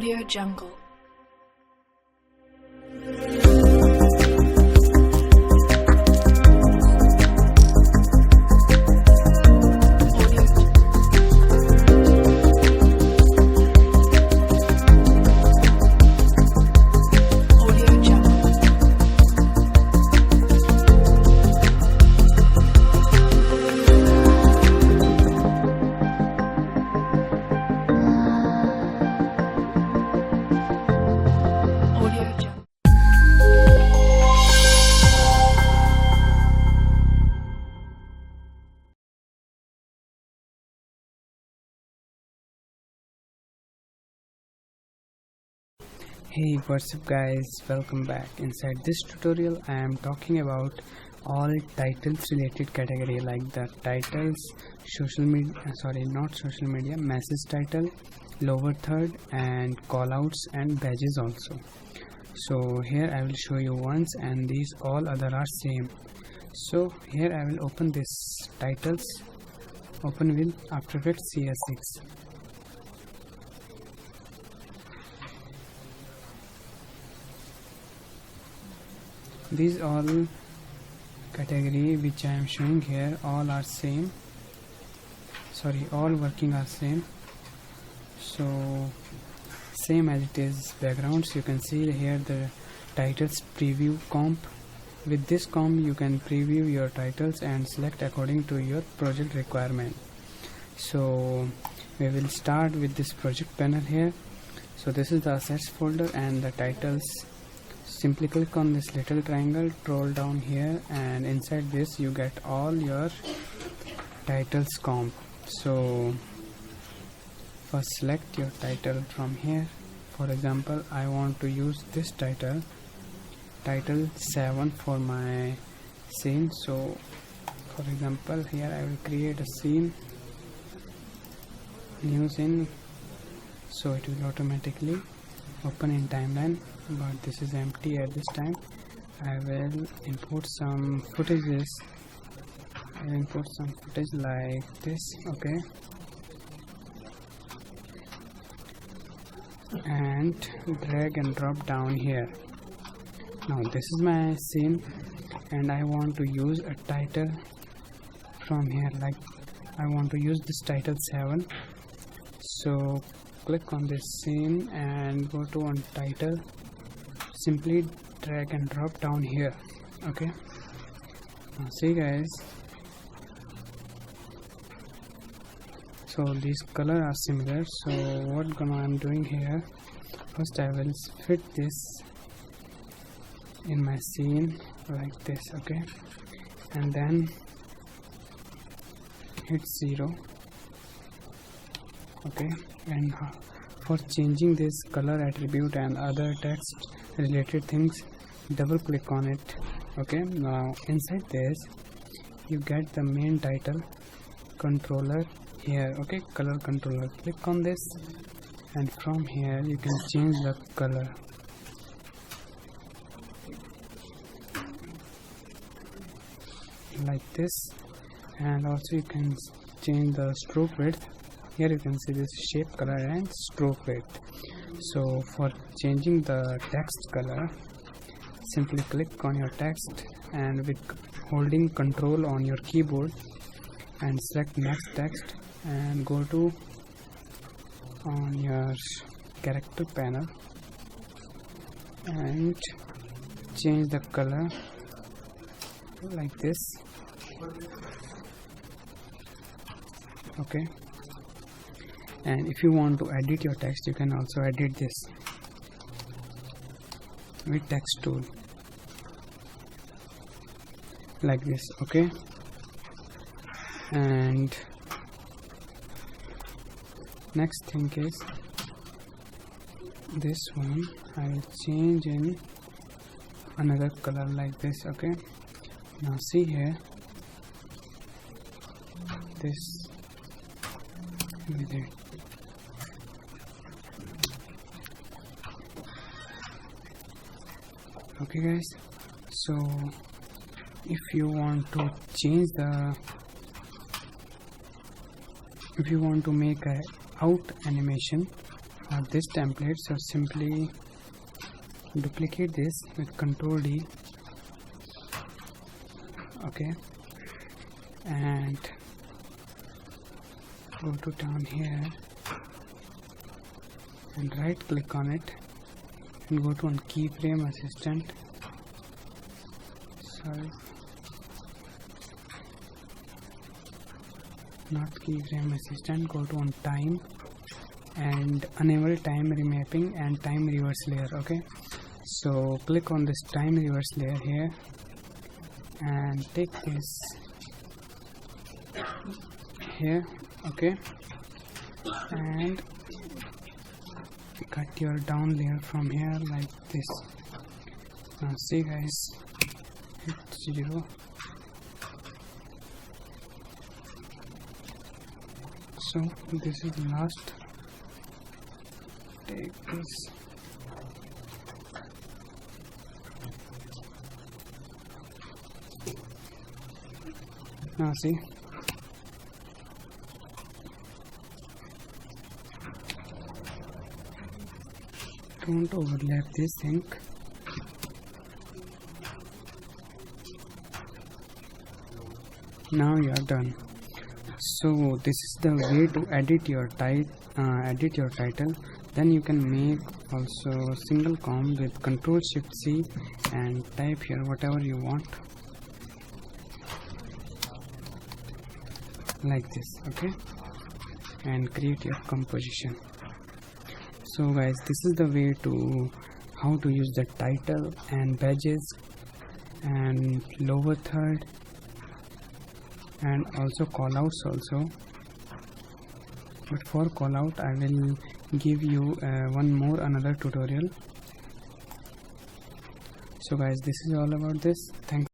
Audio Jungle. Hey, what's up guys, welcome back. Inside this tutorial I am talking about all titles related category, like the titles, message title, lower third, and callouts and badges also. So here I will show you once, and these all other are same. So here I will open this titles, open with After Effects CS6. These all category which I am showing here, all are same, all working are same. So same as it is backgrounds. You can see here the titles preview comp. With this comp you can preview your titles and select according to your project requirement. So we will start with this project panel here. So this is the assets folder and the titles. Simply click on this little triangle, scroll down here, and inside this you get all your titles comp. So first select your title from here. For example, I want to use this title 7 for my scene. So for example, here I will create a scene, new scene, so it will automatically open in timeline, but this is empty at this time. I will import some footages. I will import some footage like this, okay, and drag and drop down here. Now this is my scene and I want to use a title from here, like I want to use this title 7. So click on this scene and go to on title, simply drag and drop down here, okay. Now see guys, so these color are similar. So what I'm doing here, first I will fit this in my scene like this, okay, and then hit 0, okay. And for changing this color attribute and other text related things, double click on it, okay. Now inside this you get the main title controller here, okay, color controller. Click on this and from here you can change the color like this, and also you can change the stroke width. Here you can see this shape color and stroke width. So for changing the text color, simply click on your text and with holding control on your keyboard and select next text and go to on your character panel and change the color like this, okay. And if you want to edit your text, you can also edit this with text tool like this, okay. And next thing is this one, I will change in another color like this, okay. Now see here, this with it. Okay guys, so if you want to change the, if you want to make a out animation this template, so simply duplicate this with Ctrl D, okay, and go to down here and right click on it and go to on keyframe assistant, sorry, not keyframe assistant, go to on time and enable time remapping and time reverse layer, okay. So click on this time reverse layer here and take this here, okay, and cut your down layer from here like this. Now see guys, hit 0. So this is the last. Take this. Now see, don't overlap this thing. Now you are done. So this is the way to edit your title. Then you can make also single com with Ctrl Shift C and type here whatever you want like this, okay, and create your composition. So guys, this is the way to how to use the title and badges and lower third and also callouts also. But for callout I will give you another tutorial. So guys, this is all about this. Thanks.